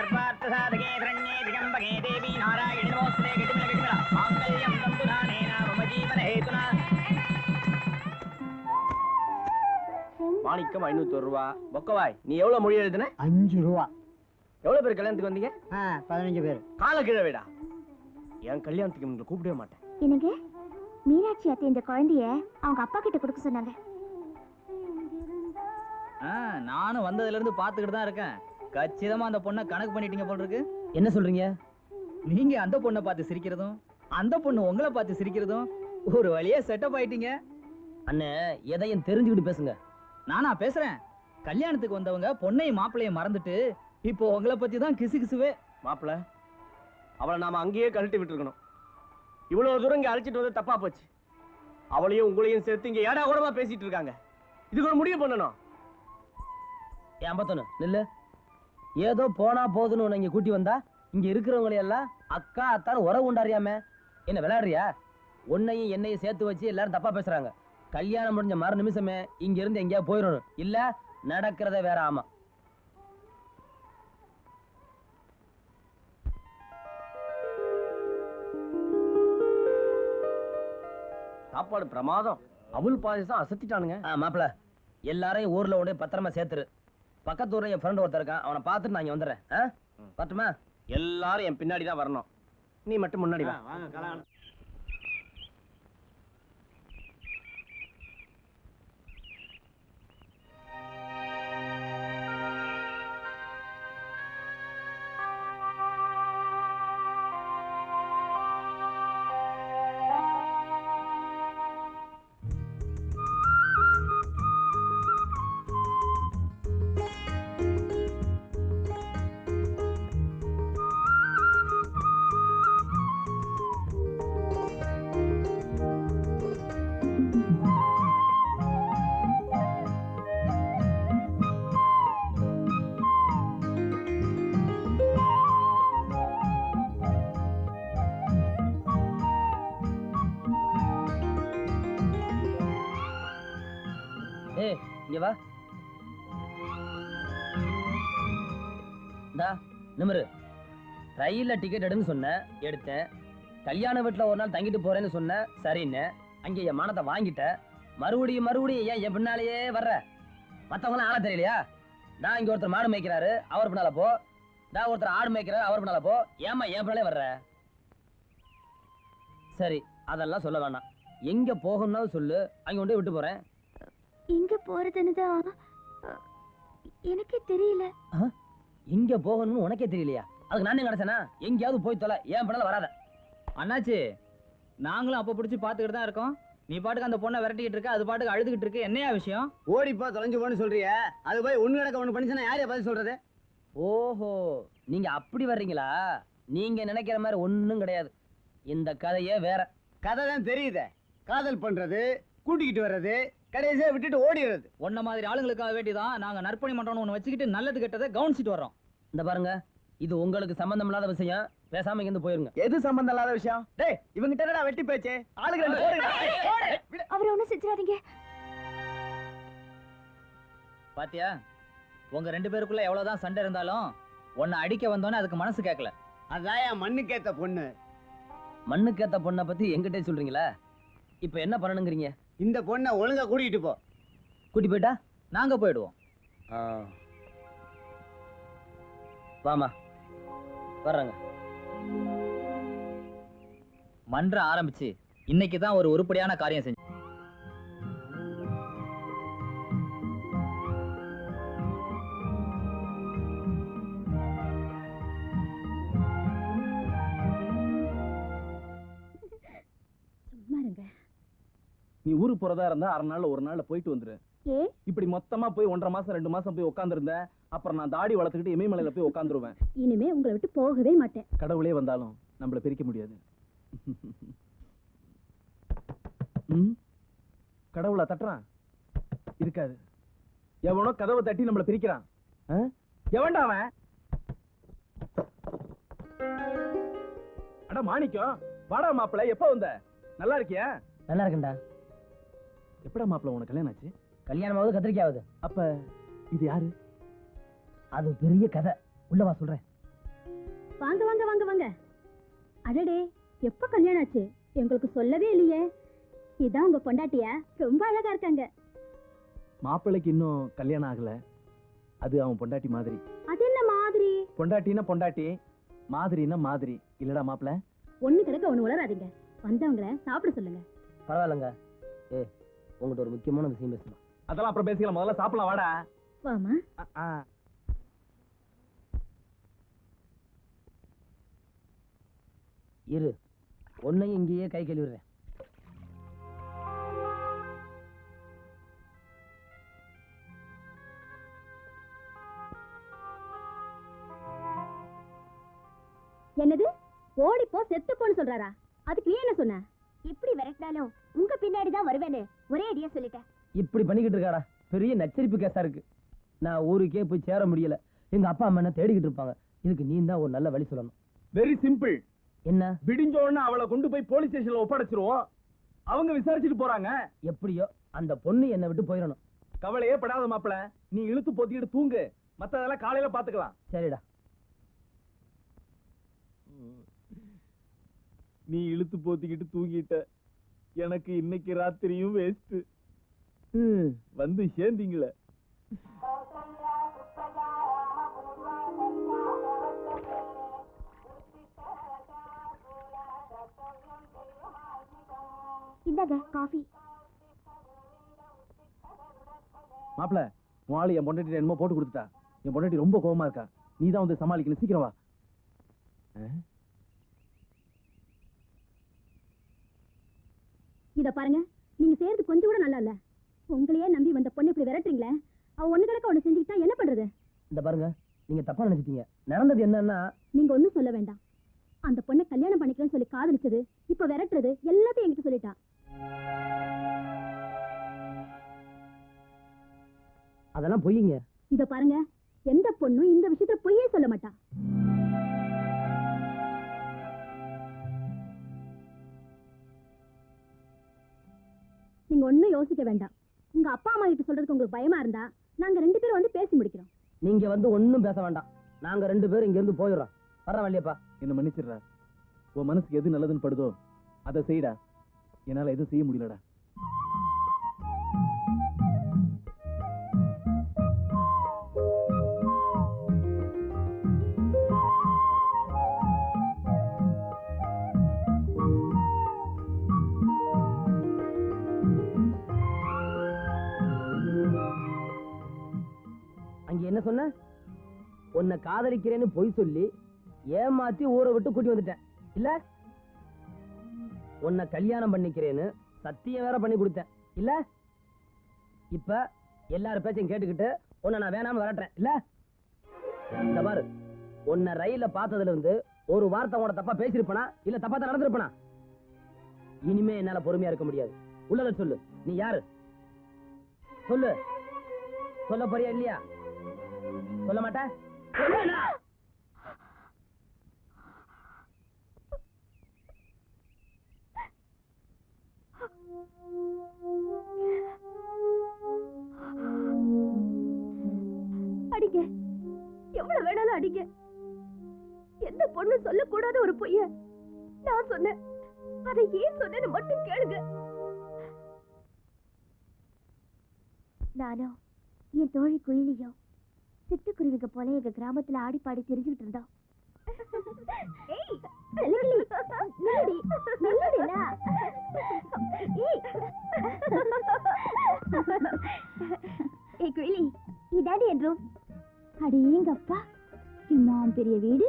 सर्वार्थ साधके शरण्ये त्र्यंबके देवी नारायणी नमोस्तुते गतिमिला मांगल्यं तन्तुधानेन मम जीवन हेतुना. மாணிக்கம் 501 ரூபா. பொக்கவாய் நீ எவ்வளவு மொழி எழுதுன? 5 ரூபா. எவ்வளவு பேர் கல்யாணத்துக்கு வந்தீங்க? 15 பேர். கால கீழே வேடா. என் கல்யாணத்துக்கு உங்களை கூப்பிடவே மாட்டேன். என்னங்க மீனாட்சி அத்தை இந்த குழந்தைய அவங்க அப்பா கிட்ட கொடுக்க சொன்னாங்க. நானும் வந்ததுல இருந்து பாத்துக்கிட்டு தான் இருக்கேன். கச்சிதமா அந்த பொண்ணை கணக்கு பண்ணிட்டீங்க போல இருக்கு. என்ன சொல்றீங்க? நீங்க அந்த பொண்ணை பார்த்து சிரிக்கிறதும் அந்த பொண்ணு உங்களை பார்த்து சிரிக்கிறதும் ஒரு வழியா செட்டப் ஆயிட்டீங்க. அண்ணே எதையும் தெரிஞ்சுக்கிட்டு பேசுங்க. நானா பேசுறேன்? கல்யாணத்துக்கு வந்தவங்க பொண்ணையும் மாப்பிள்ளையும் மறந்துட்டு இப்போ உங்களை பத்தி தான் கிசு கிசுவே. மாப்பிள்ள அவளை நாம அங்கேயே கழட்டி விட்டுருக்கணும். இவ்வளவு தூரம் இங்க அழைச்சிட்டு வந்து தப்பா போச்சு. அவளையும் உங்களையும் சேர்த்து இங்க ஏடா கூடமா பேசிட்டு இருக்காங்க. இதுக்கு ஒரு முடிவு பண்ணணும். ஏன் பத்தனு நில்லு. ஏதோ போனா போதுன்னு உன்னை இங்க கூட்டி வந்தா இங்க இருக்கிறவங்களை எல்லாம் அக்கா அத்தான்னு உறவு உண்டாரியாம என்ன விளையாடுறியா? உன்னையும் என்னையும் சேர்த்து வச்சு எல்லாரும் தப்பா பேசுறாங்க. கல்யாணம் முடிஞ்ச மறு நிமிஷமே இங்க இருந்து எங்கேயா போயிடணும். இல்ல நடக்கிறத வேற. ஆமா சாப்பாடு பிரமாதம். அவுல் பாயசம் அசத்திட்டானுங்க. மாப்பிள எல்லாரையும் ஊர்ல உடனே பத்திரமா சேர்த்துரு. பக்கத்து ஊர்ல என் ஃப்ரெண்ட் ஒருத்தர் இருக்கான். அவனை பார்த்துட்டு நான் இங்க வந்துடுறேன். பட்டுமா? எல்லாரும் என் பின்னாடி தான் வரணும். நீ மட்டும் முன்னாடி வா. இங்க வா. நிமிரு. ரயில்ல டிக்கெட் எடுன்னு சொன்ன, எடுத்தேன். கல்யாண வீட்டுல ஒரு நாள் தங்கிட்டு போறேன்னு சொன்ன, சரின்னு அங்க என் மானத்தை வாங்கிட்ட. மறுபடியும் ஏன் என் பின்னாலேயே வர்ற? மத்தவங்க ஆள தெரியலையா? நான் இங்க ஒருத்தர் மாடு மேய்க்கிறாரு, அவர் பின்னால போ. நான் ஒருத்தர் ஆடு மேய்க்கிறாரு, அவர் பின்னால போ. ஏமா என் பின்னாலே வர்ற? சரி அதெல்லாம் சொல்ல வேண்டாம். எங்க போகணும்னாலும் சொல்லு, அங்க கொண்டு விட்டு போறேன். எங்க போறதுன்னு தான் எனக்கே தெரியல. எங்க போகணும்னு உனக்கே தெரியலையா? அதுக்கு நானே கிடைச்சனா? எங்கேயாவது போய் தொலை, ஏன் பண்ணல வராத. அண்ணாச்சி நாங்களும் அப்ப பிடிச்சி பாத்துக்கிட்டு தான் இருக்கோம். நீ பாட்டுக்கு அந்த பொண்ணை விரட்டிக்கிட்டு இருக்க, அது பாட்டுக்கு அழுதுகிட்டு இருக்கு. என்னையா விஷயம்? ஓடிப்பா தொலைஞ்சு போன்னு சொல்றிய, அது போய் ஒண்ணு நடக்க ஒண்ணு பண்ணிச்சுன்னா யாரையா பதில் சொல்றது? ஓஹோ நீங்க அப்படி வர்றீங்களா? நீங்க நினைக்கிற மாதிரி ஒண்ணும் கிடையாது. இந்த கதையே வேற. கதை தான் தெரியுதே. காதல் பண்றது, கூட்டிக்கிட்டு வர்றது, கடைசியா விட்டுட்டு ஓடிடுறது. ஒன்ன மாதிரி ஆளுங்களுக்காக வேண்டிதான் நாங்க நற்பணி மன்றம்னு ஒண்ணு வச்சுக்கிட்டு நல்லது கெட்டதை கவனிச்சிட்டு வர்றோம். இந்த பாருங்க, இது உங்களுக்கு சம்பந்தம் இல்லாத விஷயம். பேசாம இங்க இருந்து போயிருங்க. எது சம்பந்தம் இல்லாத விஷயம்? டேய் இவங்கிட்ட என்னடா வெட்டி பேச்சு? ஆளுங்க ரெண்டு போடுங்க. அவரை ஒண்ணும் செஞ்சிடாதீங்க. பாத்தியா, உங்க ரெண்டு பேருக்குள்ள எவ்வளவுதான் சண்டை இருந்தாலும் உன்னை அடிக்க வந்தோன்னே அதுக்கு மனசு கேட்கல. அதான் என் மண்ணுக்கேத்த பொண்ணு. மண்ணுக்கேத்த பொண்ணை பத்தி எங்கிட்டே சொல்றீங்களா? இப்ப என்ன பண்ணணுங்கிறீங்க? இந்த பொண்ணை ஒழுங்கா கூட்டிட்டு போ. கூட்டி போயிட்டா நாங்க போயிடுவோம். வாமா வர்றாங்க. மன்றம் ஆரம்பிச்சு இன்னைக்குதான் ஒரு உருப்படியான காரியம் செஞ்சு. நீ ஊருக்கு போறதா இருந்தா அரை நாள்ல ஒரு நாள்ல போயிட்டு வந்துரு. இப்படி மொத்தமா போய் 1.5 மாசம் 2 மாசம் போய் உட்கார்ந்திருந்தேன். அப்புறம் நான் தாடி வளர்த்துக்கிட்டு இமயமலையில போய் உட்கார்ந்துருவேன். இனிமே உங்களை விட்டு போகவே மாட்டேன். கடவுளே வந்தாலும் நம்மள பிரிக்க முடியாது. கடவுளா தட்டுறான்? இருக்காது. எவனோ கதவை தட்டி நம்மள பிரிக்கிறான். எவன்டா அவன்? அட மாணிக்கம், வாடா மாப்பிள்ள. எப்ப வந்த? நல்லா இருக்கியா? நல்லா இருக்கேன்டா. எப்படா மாப்பிள்ள உனக்கு கல்யாணம் ஆச்சு? கல்யாணமாவது கத்திரிக்காவது. அப்ப இது யாரு? அது பெரிய கதை. உள்ளவா சொல்றேன். வாங்க வாங்க வாங்க வாங்க. அடடே, எப்ப கல்யாணம் ஆச்சு? எங்களுக்கு சொல்லவே இல்லையே. இதான் உங்க பொண்டாட்டியா? ரொம்ப அழகா இருக்காங்க. மாப்பிள்ளைக்கு இன்னும் கல்யாணம் ஆகல. அது அவன் பொண்டாட்டி மாதிரி. அது என்ன மாதிரி? பொண்டாட்டினா பொண்டாட்டி, மாதிரினா மாதிரி. இல்லடா மாப்பிள்ள? ஒண்ணு கிடக்க ஒண்ணு உளராதீங்க. வந்தவங்கள சாப்பிட சொல்லுங்க. பரவாயில்லங்க. உங்கள்கிட்ட ஒரு முக்கியமான விஷயம் பேசணும். அதெல்லாம் அப்புறம் பேசிக்கலாம், முதல்ல சாப்பிடலாம் வாடா. வாமா. இரு, ஒன்னையும் இங்கேயே கை கழுவிடுறேன். என்னது? ஓடிப்போ செத்துப்போன்னு சொல்றாரா? அதுக்கு நீ என்ன சொன்ன? இப்படி விரட்டினாலும் உங்க பின்னாடி தான் வருவேன்னு ஒரே அடியா சொல்லிட்டேன். இப்படி பண்ணிக்கிட்டு இருக்காடா, பெரிய நச்சரிப்பு கேஸா இருக்கு. நான் ஊருக்கே போய் சேர முடியல. எங்க அப்பா அம்மா என்ன தேடிக்கிட்டு இருப்பாங்க. இதுக்கு நீ தான் ஒரு நல்ல வழி சொல்லணும். Very simple. என்ன? விடிஞ்ச உடனே அவளை கொண்டு போய் போலீஸ் ஸ்டேஷன்ல ஒப்படைச்சிருவோம். அவங்க விசாரிச்சுட்டு போறாங்க. எப்படியோ அந்த பொண்ணு என்னை விட்டு போயிடணும். கவலையே படாத மாப்பிள்ள, நீ இழுத்து போத்திக்கிட்டு தூங்கு. மத்ததெல்லாம் காலையில பாத்துக்கலாம். சரிடா. நீ இழுத்து போத்திக்கிட்டு தூங்கிட்ட. எனக்கு இன்னைக்கு ராத்திரியும் வேஸ்ட். வந்து சேர்ந்தீங்களே. இந்தாங்க காஃபி. மாப்பிள்ள, உன் ஆளு என் பொண்டாட்டி என்னமோ போட்டு கொடுத்துட்டா. என் பொண்டாட்டி ரொம்ப கோவமா இருக்கா. நீ தான் வந்து சமாளிக்கணும். சீக்கிரம் வா. இத பாருங்க, நீங்க செய்யறது கொஞ்சம் கூட நல்லா இல்ல. உங்களையே நம்பி வந்த பொண்ணு இப்படி விரட்டுறீங்களே. அவ ஒண்ணு கிடக்க ஒண்ணு செஞ்சுக்கிட்டா என்ன பண்றது? இந்த பாருங்க, நீங்க தப்பா நினைச்சிட்டீங்க. நடந்தது என்னன்னா, நீங்க ஒண்ணும் சொல்ல வேண்டாம். அந்த பொண்ணை கல்யாணம் பண்ணிக்கிறேன்னு சொல்லி காதலிச்சது, இப்ப விரட்டுறது எல்லாத்தையும் என்கிட்ட சொல்லிட்டா. அதெல்லாம் பொய்யுங்க. இத பாருங்க, எந்த பொண்ணும் இந்த விஷயத்துல பொய்யே சொல்ல மாட்டா. நீங்க ஒண்ணும் யோசிக்க வேண்டாம். உங்க அப்பா அம்மா கிட்ட சொல்றதுக்கு உங்களுக்கு பயமா இருந்தா நாங்க 2 பேரும் வந்து பேசி முடிக்கிறோம். நீங்க வந்து ஒண்ணும் பேச வேண்டாம். நாங்க 2 பேரும் இங்க இருந்து போயிடுறோம். வர வழியப்பா. என்ன மன்னிச்சிடுறா. உன் மனசுக்கு எது நல்லதுன்னு படுதோ அதை செய்டா. என்னால எதுவும் செய்ய முடியலடா. அங்க என்ன சொன்ன? உன்னை காதலிக்கிறேன்னு பொய் சொல்லி ஏமாத்தி ஊரை விட்டு கூட்டி வந்துட்டேன் இல்ல? உன்னை கல்யாணம் பண்ணிக்கிறேன்னு சத்தியம் வேற பண்ணி கொடுத்தேன் இல்ல? இப்ப எல்லாரும் பேச்சையும் கேட்டுக்கிட்டு உன்னை நான் வேணாம்னு வரட்டேன் இல்ல? இந்த பாரு, உன்னை ரயில பார்த்ததுல இருந்து ஒரு வார்த்தை உன தப்பா பேசிருப்பனா இல்ல தப்பா தான் நடந்திருப்பனா? இனிமே என்னால பொறுமையா இருக்க முடியாது. உள்ளத சொல்லு. நீ யாரு? சொல்லு. சொல்ல போறியா இல்லையா? சொல்ல மாட்டேன். அடிங்க, எவ்வளவு வேணாலும் அடிங்க. எந்த பொண்ணு சொல்லக்கூடாத ஒரு பொய்ய நான் சொன்னேன். அதை ஏன் சொன்னேன்னு மட்டும் கேளுங்க. நானும் என் தோழி குயிலியும் சிட்டுக்குருவிங்க போல எங்க கிராமத்துல ஆடி பாடி தெரிஞ்சுக்கிட்டு இருந்தோம். இதாடி என் ரூம். அடேங்கப்பா, இம்மாம் பெரிய வீடு.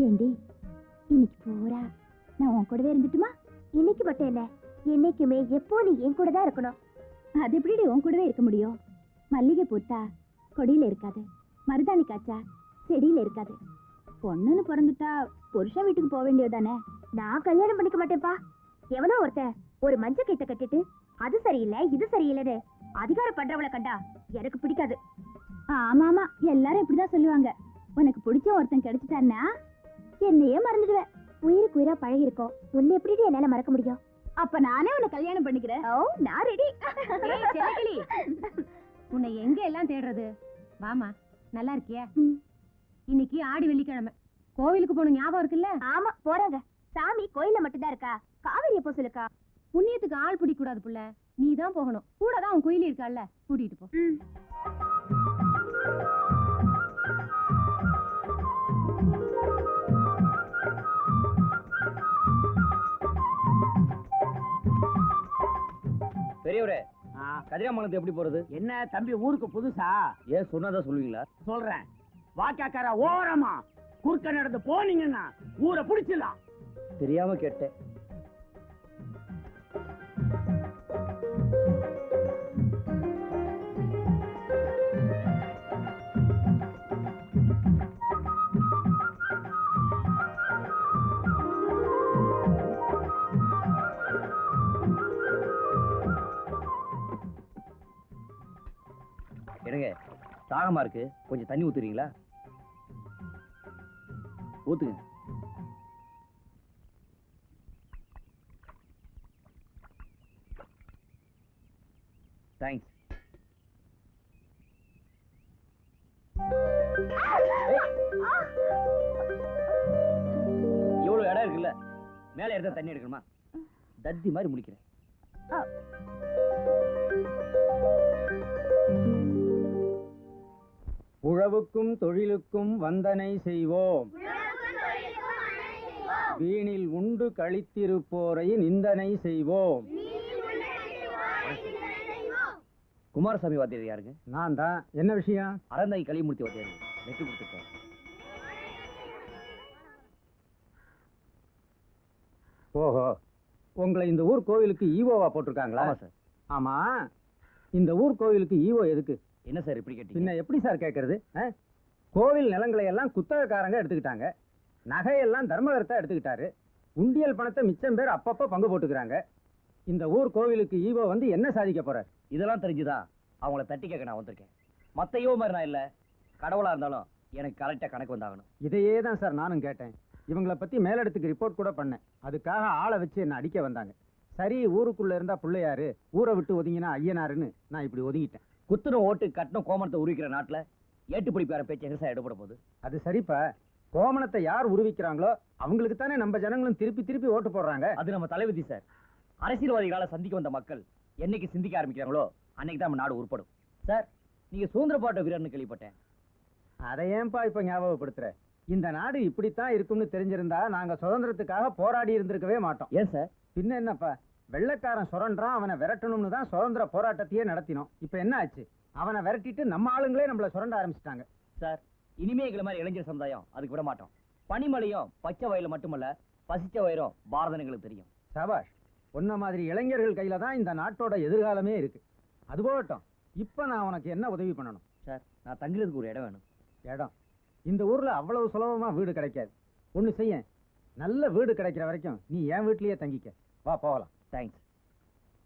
ஏண்டி, இன்னைக்கு போறா நான் உன் கூடவே இருந்துட்டுமா? இன்னைக்கு மட்டும் என்ன, என்னைக்குமே எப்போ நீ என் கூட தான் இருக்கணும். அது எப்படி உன் கூடவே இருக்க முடியும்? மல்லிகை பூத்தா கொடியில இருக்காது, மருதாணி காய்ச்சா செடியில இருக்காது. பொண்ணுன்னு பிறந்துட்டா புருஷன் வீட்டுக்கு போக வேண்டியதானே. நான் கல்யாணம் பண்ணிக்க மாட்டேன்ப்பா. எவனோ ஒருத்தன் ஒரு மஞ்ச கைத்த கட்டிட்டு அது சரியில்லை இது சரியில்லைன்னு அதிகாரம் பண்றவளை கண்டா எனக்கு பிடிக்காது. ஆமா ஆமா, எல்லாரும் இப்படிதான் சொல்லுவாங்க. உனக்கு பிடிச்ச ஒருத்தன் கிடைச்சிட்டான்னா என்னையே மறந்துடுவேன். உயிருக்கு உயிரா பழகி இருக்கோம். உன்னை எப்படி என்னால மறக்க முடியும்? அப்ப நானே உன்னை கல்யாணம் பண்ணிக்கிறேன். ஓ, நான் ரெடி. உன்னை எங்க எல்லாம் தேடுறது? வாமா, நல்லா இருக்கியா? இன்னைக்கு ஆடி வெள்ளிக்கிழமை. கோவிலுக்கு போன ஞாபகம் இருக்குல்ல? ஆமா போறாங்க. சாமி கோயில்ல மட்டும்தான் இருக்கா? காவேரி எப்போ சொல்லுக்கா? புண்ணியத்துக்கு ஆள் பிடிக்க கூடாது புள்ள. நீ தான் போகணும். கூட தான் உன் குயிலி இருக்கால, கூட்டிட்டு போ. பெரியவரே, கதிராமங்கலத்து எப்படி போறது? என்ன தம்பி ஊருக்கு புதுசா? ஏன் சொன்னதா சொல்லுவீங்களா? சொல்றேன். வாக்காக்கார ஓரமா குறுக்க நடந்து போனீங்கன்னா ஊரை பிடிச்சிடலாம். தெரியாம கேட்டேன். என்னங்க, தாகமா இருக்கு, கொஞ்சம் தண்ணி ஊத்துறீங்களா? ஊத்துங்க. தேங்க்ஸ். இவ்வளவு இடம் இருக்குல்ல, மேல எடுத்தா தண்ணி எடுக்கணுமா? தத்தி மாதிரி முடிக்கிறேன். உழவுக்கும் தொழிலுக்கும் வந்தனை செய்வோம். வீணில் உண்டு கழித்திருப்போரை நிந்தனை செய்வோம். குமாரசாமி வாத்தியார் யாருங்க? நான் தான். என்ன விஷயம்? அறந்தாய் களிமூர்த்தி வாத்தியார் நெட்டு கொடுத்துருக்கேன். ஓஹோ, உங்களை இந்த ஊர் கோவிலுக்கு ஈவோவா போட்டிருக்காங்களா? ஆமா சார். ஆமா, இந்த ஊர் கோவிலுக்கு ஈவோ எதுக்கு? என்ன சார் இப்படி கேட்டீங்க? பின்ன எப்படி சார் கேட்கறது? கோவில் நிலங்களை எல்லாம் குத்தகைக்காரங்க எடுத்துக்கிட்டாங்க, நகையெல்லாம் தர்மகர்த்தா எடுத்துக்கிட்டாரு, உண்டியல் பணத்தை மிச்சம் பேர் அப்பப்போ பங்கு போட்டுக்கிறாங்க. இந்த ஊர் கோவிலுக்கு ஈவோ வந்து என்ன சாதிக்க போறார்? இதெல்லாம் தெரிஞ்சுதான் அவங்கள தட்டி கேட்க நான் வந்திருக்கேன். மத்த ஈவோ மாதிரி நான் இல்ல. கடவுளா இருந்தாலும் எனக்கு கரெக்டா கணக்கு வந்தாகணும். இதையே தான் சார் நானும் கேட்டேன். இவங்களை பத்தி மேலிடத்துக்கு ரிப்போர்ட் கூட பண்ணேன். அதுக்காக ஆளை வச்சு என்ன அடிக்க வந்தாங்க. சரி, ஊருக்குள்ள இருந்தா பிள்ளையாரு, ஊரை விட்டு ஒதுங்கினா ஐயனாருன்னு நான் இப்படி ஒதுங்கிட்டேன். குத்துணும் ஓட்டு கட்டணும் கோமணத்தை உருவிக்கிற நாட்டுல ஏட்டு பிடிப்பார பேச்சு எங்க சார் எடுபட போகுது? அது சரிப்பா, கோமணத்தை யார் உருவிக்கிறாங்களோ அவங்களுக்கு தானே நம்ம ஜனங்களும் திருப்பி திருப்பி ஓட்டு போடுறாங்க. அது நம்ம தலைவிதி சார். அரசியல்வாதிகளால சந்திக்க வந்த மக்கள் என்னைக்கு சிந்திக்க ஆரம்பிக்கிறாங்களோ அன்னைக்கு தான் நம்ம நாடு உருப்படும். சார், நீங்க சுதந்திர போராட்ட வீரர்னு கேள்விப்பட்டேன். அதை ஏன்பா இப்ப ஞாபகப்படுத்துற? இந்த நாடு இப்படித்தான் இருக்கும்னு தெரிஞ்சிருந்தா நாங்க சுதந்திரத்துக்காக போராடி இருந்திருக்கவே மாட்டோம். ஏன் சார்? பின்ன என்னப்பா, வெள்ளைக்காரன் சுரண்டான், அவனை விரட்டணும்னு தான் சுதந்திர போராட்டத்தையே நடத்தினோம். இப்ப என்ன ஆச்சு? அவனை விரட்டிட்டு நம்ம ஆளுங்களே நம்மள சுரண்ட ஆரம்பிச்சிட்டாங்க. சார், இனிமே எங்களை மாதிரி இளைஞர் சமுதாயம் அதுக்கு விட மாட்டோம். பனிமலையும் பச்சை வயல மட்டுமல்ல, பசிச்ச வயிறும் பாரதம் எங்களுக்கு தெரியும். சபாஷ், உன்ன மாதிரி இளைஞர்கள் கையில தான் இந்த நாட்டோட எதிர்காலமே இருக்கு. அது போகட்டும், இப்ப நான் உனக்கு என்ன உதவி பண்ணணும்? சார், நான் தங்குறதுக்கு ஒரு இடம் வேணும். இடம்? இந்த ஊர்ல அவ்வளவு சுலபமா வீடு கிடைக்காது. ஒண்ணு செய்ய, நல்ல வீடு கிடைக்கிற வரைக்கும் நீ என் வீட்லயே தங்கிக்க. வா போகலாம். தேங்க்ஸ்.